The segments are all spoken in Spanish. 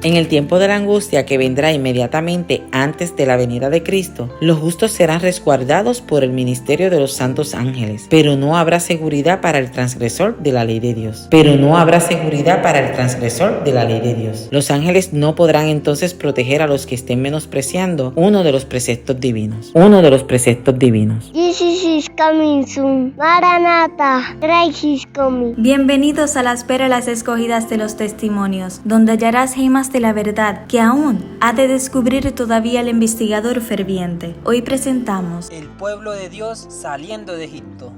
En el tiempo de la angustia que vendrá inmediatamente antes de la venida de Cristo, los justos serán resguardados por el ministerio de los santos ángeles, pero no habrá seguridad para el transgresor de la ley de Dios. Los ángeles no podrán entonces proteger a los que estén menospreciando uno de los preceptos divinos. Jesus is coming soon. Maranatha, Christ is coming. Bienvenidos a las pérolas escogidas de los testimonios, donde hallarás gemas de la verdad que aún ha de descubrir todavía el investigador ferviente. Hoy presentamos El pueblo de Dios saliendo de Egipto.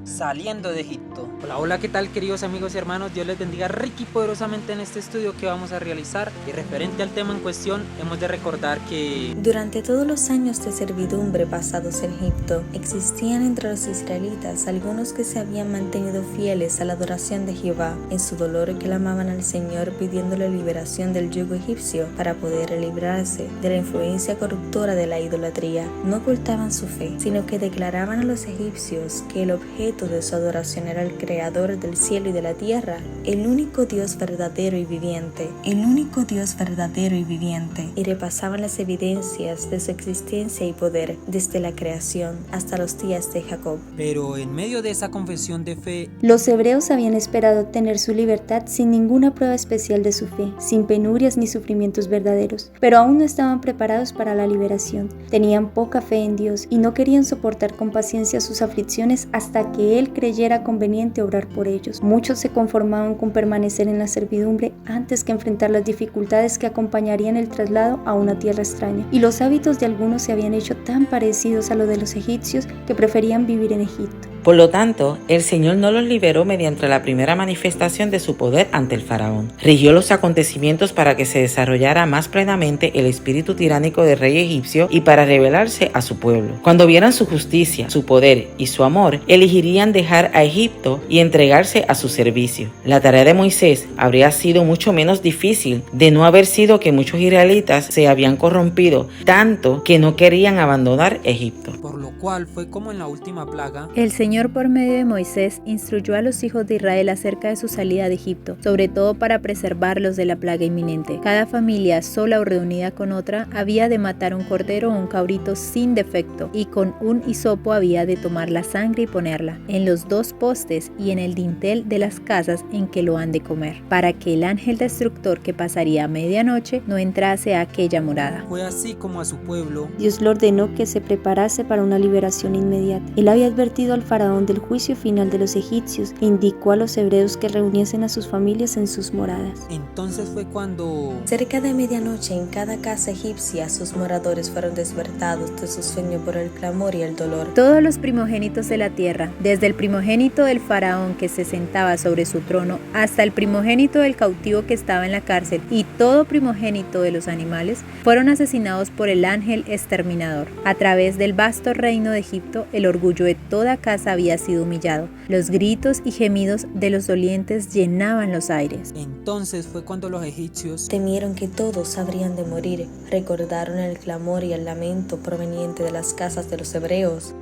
Hola, ¿qué tal, queridos amigos y hermanos? Dios les bendiga rico y poderosamente en este estudio que vamos a realizar. Y referente al tema en cuestión, hemos de recordar que durante todos los años de servidumbre pasados en Egipto, existían entre los israelitas algunos que se habían mantenido fieles a la adoración de Jehová. En su dolor clamaban al Señor pidiéndole liberación del yugo egipcio para poder librarse de la influencia corruptora de la idolatría. No ocultaban su fe, sino que declaraban a los egipcios que el objeto de su adoración era el Creador del cielo y de la tierra, el único Dios verdadero y viviente, y repasaban las evidencias de su existencia y poder desde la creación hasta los días de Jacob. Pero en medio de esa confesión de fe, los hebreos habían esperado obtener su libertad sin ninguna prueba especial de su fe, sin penurias ni sufrimientos verdaderos, pero aún no estaban preparados para la liberación. Tenían poca fe en Dios y no querían soportar con paciencia sus aflicciones hasta que Él creyera conveniente obrar por ellos. Muchos se conformaban con permanecer en la servidumbre antes que enfrentar las dificultades que acompañarían el traslado a una tierra extraña, y los hábitos de algunos se habían hecho tan parecidos a los de los egipcios que preferían vivir en Egipto. Por lo tanto, el Señor no los liberó mediante la primera manifestación de su poder ante el faraón. Rigió los acontecimientos para que se desarrollara más plenamente el espíritu tiránico del rey egipcio y para revelarse a su pueblo. Cuando vieran su justicia, su poder y su amor, elegirían dejar a Egipto y entregarse a su servicio. La tarea de Moisés habría sido mucho menos difícil de no haber sido que muchos israelitas se habían corrompido tanto que no querían abandonar Egipto. Por lo cual fue como en la última plaga. El Señor por medio de Moisés instruyó a los hijos de Israel acerca de su salida de Egipto, sobre todo para preservarlos de la plaga inminente. Cada familia, sola o reunida con otra, había de matar un cordero o un cabrito sin defecto, y con un hisopo había de tomar la sangre y ponerla en los dos postes y en el dintel de las casas en que lo han de comer, para que el ángel destructor que pasaría a medianoche no entrase a aquella morada. Fue así como a su pueblo Dios le ordenó que se preparase para una liberación inmediata. Él había advertido al faraón del juicio final de los egipcios e indicó a los hebreos que reuniesen a sus familias en sus moradas. Entonces fue cuando Cerca de medianoche en cada casa egipcia sus moradores fueron despertados de su sueño por el clamor y el dolor. Todos los primogénitos de la tierra, desde el primogénito del faraón que se sentaba sobre su trono, hasta el primogénito del cautivo que estaba en la cárcel, y todo primogénito de los animales, fueron asesinados por el ángel exterminador. A través del vasto reino de Egipto, el orgullo de toda casa había sido humillado. Los gritos y gemidos de los dolientes llenaban los aires. Entonces fue cuando los egipcios Temieron que todos habrían de morir. Recordaron el clamor y el lamento proveniente de las casas de los hebreos,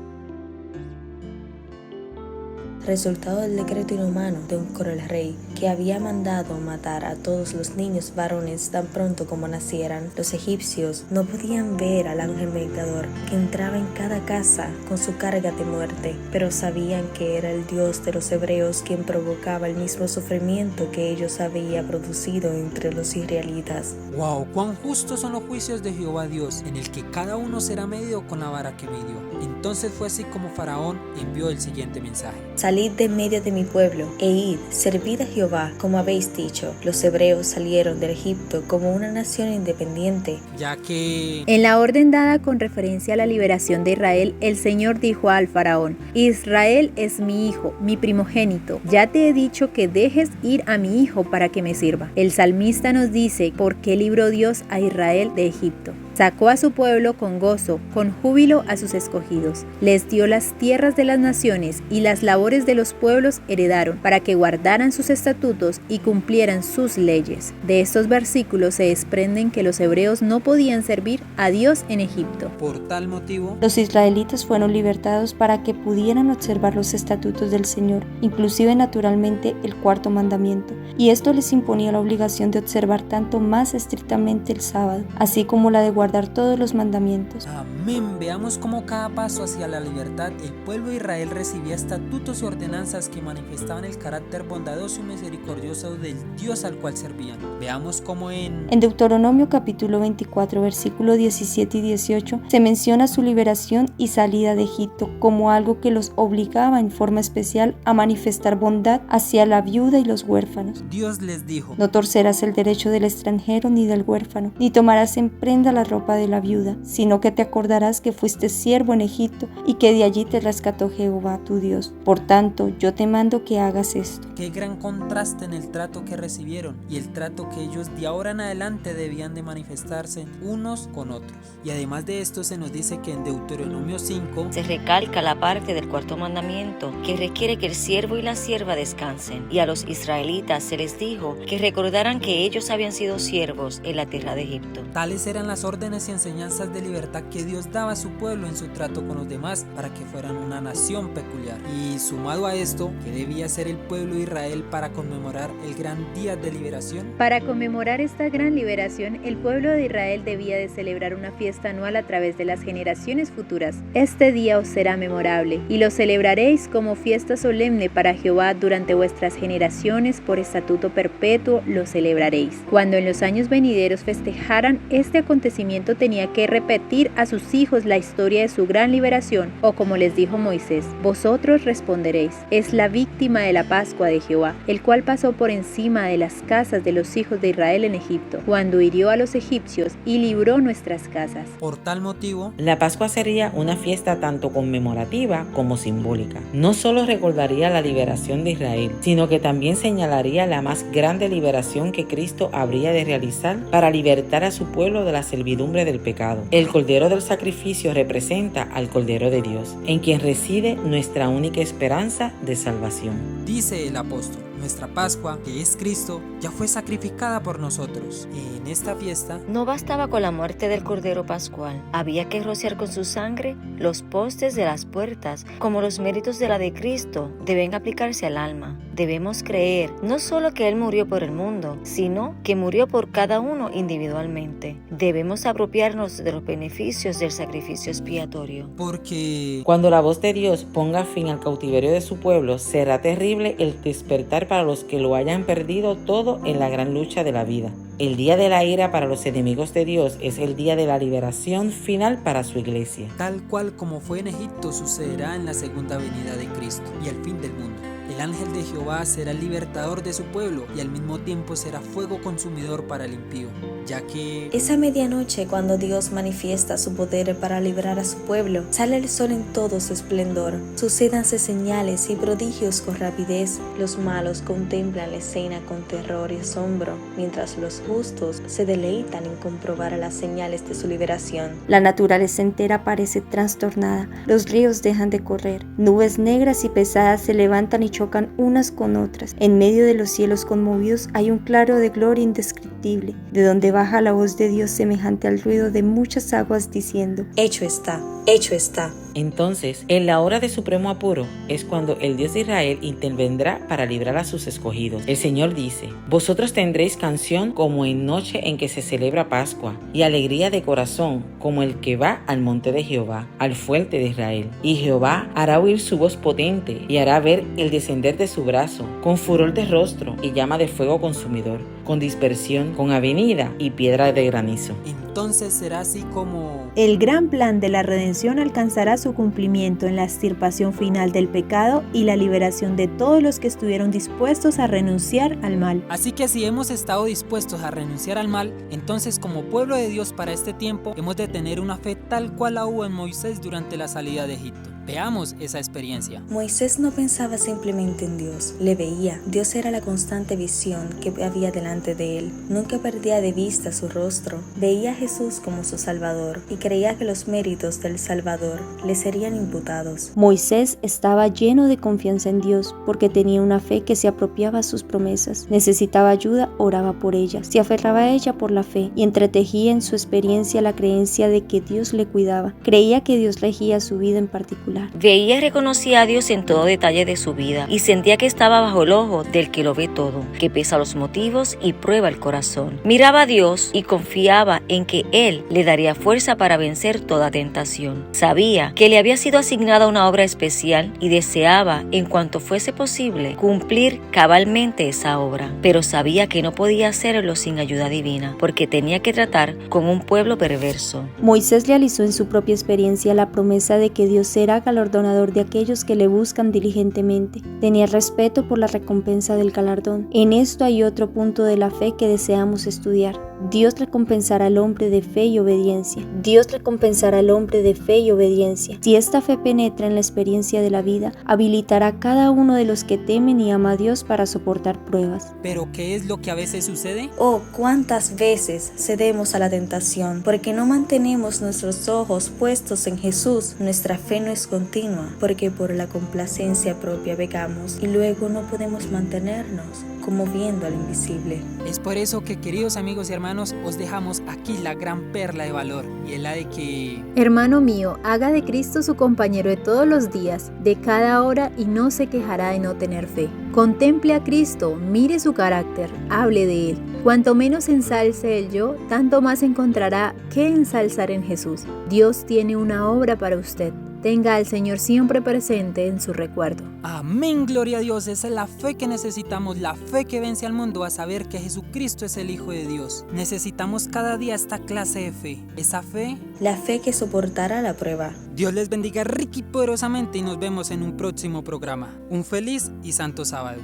resultado del decreto inhumano de un cruel rey que había mandado matar a todos los niños varones tan pronto como nacieran. Los egipcios no podían ver al ángel meditador que entraba en cada casa con su carga de muerte, pero sabían que era el Dios de los hebreos quien provocaba el mismo sufrimiento que ellos había producido entre los israelitas. ¡Wow! ¡Cuán justos son los juicios de Jehová Dios, en el que cada uno será medido con la vara que midió! Entonces fue así como Faraón envió el siguiente mensaje: Salid de medio de mi pueblo, e id, servid a Jehová, como habéis dicho. Los hebreos salieron del Egipto como una nación independiente, ya que En la orden dada con referencia a la liberación de Israel, el Señor dijo al faraón: Israel es mi hijo, mi primogénito. Ya te he dicho que dejes ir a mi hijo para que me sirva. El salmista nos dice por qué libró Dios a Israel de Egipto. Sacó a su pueblo con gozo, con júbilo a sus escogidos. Les dio las tierras de las naciones y las labores de los pueblos heredaron, para que guardaran sus estatutos y cumplieran sus leyes. De estos versículos se desprenden que los hebreos no podían servir a Dios en Egipto. Por tal motivo, Los israelitas fueron libertados para que pudieran observar los estatutos del Señor, inclusive naturalmente el cuarto mandamiento, y esto les imponía la obligación de observar tanto más estrictamente el sábado, así como la de guardar todos los mandamientos. amén. Veamos cómo cada paso hacia la libertad, el pueblo de Israel recibía estatutos y ordenanzas que manifestaban el carácter bondadoso y misericordioso del Dios al cual servían. Veamos cómo En Deuteronomio capítulo 24, versículo 17 y 18, se menciona su liberación y salida de Egipto como algo que los obligaba en forma especial a manifestar bondad hacia la viuda y los huérfanos. Dios les dijo: No torcerás el derecho del extranjero ni del huérfano, ni tomarás en prenda la ropa de la viuda, sino que te acordarás que fuiste siervo en Egipto y que de allí te rescató Jehová tu Dios. Por tanto, yo te mando que hagas esto. Qué gran contraste en el trato que recibieron y el trato que ellos de ahora en adelante debían de manifestarse unos con otros. Y además de esto se nos dice que en Deuteronomio 5 se recalca la parte del cuarto mandamiento que requiere que el siervo y la sierva descansen. Y a los israelitas se les dijo que recordaran que ellos habían sido siervos en la tierra de Egipto. tales eran las órdenes y enseñanzas de libertad que Dios daba a su pueblo en su trato con los demás para que fueran una nación peculiar. Y sumado a esto, ¿qué debía hacer el pueblo de Israel para conmemorar el gran día de liberación? Para conmemorar esta gran liberación, el pueblo de Israel debía de celebrar una fiesta anual a través de las generaciones futuras. Este día os será memorable, y lo celebraréis como fiesta solemne para Jehová durante vuestras generaciones, por estatuto perpetuo lo celebraréis. Cuando en los años venideros festejaran este acontecimiento, tenía que repetir a sus hijos la historia de su gran liberación, o como les dijo Moisés: vosotros responderéis, es la víctima de la Pascua de Jehová, el cual pasó por encima de las casas de los hijos de Israel en Egipto, cuando hirió a los egipcios y libró nuestras casas. Por tal motivo, La Pascua sería una fiesta tanto conmemorativa como simbólica. No solo recordaría la liberación de Israel, sino que también señalaría la más grande liberación que Cristo habría de realizar para libertar a su pueblo de la servidumbre del pecado. El Cordero del Sacrificio representa al Cordero de Dios, en quien reside nuestra única esperanza de salvación. dice el apóstol, nuestra Pascua, que es Cristo, ya fue sacrificada por nosotros. En esta fiesta, No bastaba con la muerte del Cordero Pascual, había que rociar con su sangre los postes de las puertas. Como los méritos de la de Cristo deben aplicarse al alma. Debemos creer no solo que Él murió por el mundo, sino que murió por cada uno individualmente. Debemos apropiarnos de los beneficios del sacrificio expiatorio. porque Cuando la voz de Dios ponga fin al cautiverio de su pueblo, será terrible el despertar para los que lo hayan perdido todo en la gran lucha de la vida. El día de la ira para los enemigos de Dios es el día de la liberación final para su iglesia. tal cual como fue en Egipto, sucederá en la segunda venida de Cristo y al fin del mundo. El ángel de Jehová será el libertador de su pueblo y al mismo tiempo será fuego consumidor para el impío, ya que Esa medianoche, cuando Dios manifiesta su poder para librar a su pueblo, sale el sol en todo su esplendor. Sucédanse señales y prodigios con rapidez. Los malos contemplan la escena con terror y asombro, mientras los justos se deleitan en comprobar las señales de su liberación. La naturaleza entera parece trastornada, los ríos dejan de correr, nubes negras y pesadas se levantan y chocan unas con otras. En medio de los cielos conmovidos hay un claro de gloria indescriptible, de donde baja la voz de Dios semejante al ruido de muchas aguas diciendo: Hecho está, hecho está. Entonces, en la hora de supremo apuro, es cuando el Dios de Israel intervendrá para librar a sus escogidos. El Señor dice: vosotros tendréis canción como en noche en que se celebra Pascua, y alegría de corazón como el que va al monte de Jehová, al fuerte de Israel. Y Jehová hará oír su voz potente, y hará ver el descender de su brazo, con furor de rostro y llama de fuego consumidor, con dispersión, con avenida y piedra de granizo. entonces será así como El gran plan de la redención alcanzará su cumplimiento en la extirpación final del pecado y la liberación de todos los que estuvieron dispuestos a renunciar al mal. Así que si hemos estado dispuestos a renunciar al mal, entonces como pueblo de Dios para este tiempo hemos de tener una fe tal cual la hubo en Moisés durante la salida de Egipto. Veamos esa experiencia. Moisés no pensaba simplemente en Dios, le veía. Dios era la constante visión que había delante de él. Nunca perdía de vista su rostro. Veía a Jesús como su Salvador y creía que los méritos del Salvador le serían imputados. Moisés estaba lleno de confianza en Dios porque tenía una fe que se apropiaba a sus promesas. Necesitaba ayuda, oraba por ella, se aferraba a ella por la fe y entretejía en su experiencia la creencia de que Dios le cuidaba. Creía que Dios regía su vida en particular. Veía y reconocía a Dios en todo detalle de su vida y sentía que estaba bajo el ojo del que lo ve todo, que pesa los motivos y prueba el corazón. Miraba a Dios y confiaba en que Él le daría fuerza para vencer toda tentación. Sabía que le había sido asignada una obra especial y deseaba, en cuanto fuese posible, cumplir cabalmente esa obra, pero sabía que no podía hacerlo sin ayuda divina, porque tenía que tratar con un pueblo perverso. Moisés realizó en su propia experiencia la promesa de que Dios será galardonador de aquellos que le buscan diligentemente. Tenía respeto por la recompensa del galardón. En esto hay otro punto de la fe que deseamos estudiar. Dios recompensará al hombre de fe y obediencia. Dios recompensará al hombre de fe y obediencia. Si esta fe penetra en la experiencia de la vida, habilitará a cada uno de los que temen y ama a Dios para soportar pruebas. ¿Pero qué es lo que a veces sucede? Oh, cuántas veces cedemos a la tentación porque no mantenemos nuestros ojos puestos en Jesús. Nuestra fe no es continua porque por la complacencia propia pecamos y luego no podemos mantenernos como viendo al invisible. Es por eso que, queridos amigos y hermanos, os dejamos aquí la gran perla de valor, y es la de que... Hermano mío, haga de Cristo su compañero de todos los días, de cada hora, y no se quejará de no tener fe. Contemple a Cristo, mire su carácter, hable de Él. Cuanto menos ensalce el yo, tanto más encontrará que ensalzar en Jesús. Dios tiene una obra para usted. Tenga al Señor siempre presente en su recuerdo. Amén, gloria a Dios. Esa es la fe que necesitamos, la fe que vence al mundo, a saber que Jesucristo es el Hijo de Dios. Necesitamos cada día esta clase de fe, esa fe, la fe que soportará la prueba. Dios les bendiga rica y poderosamente y nos vemos en un próximo programa. Un feliz y santo sábado.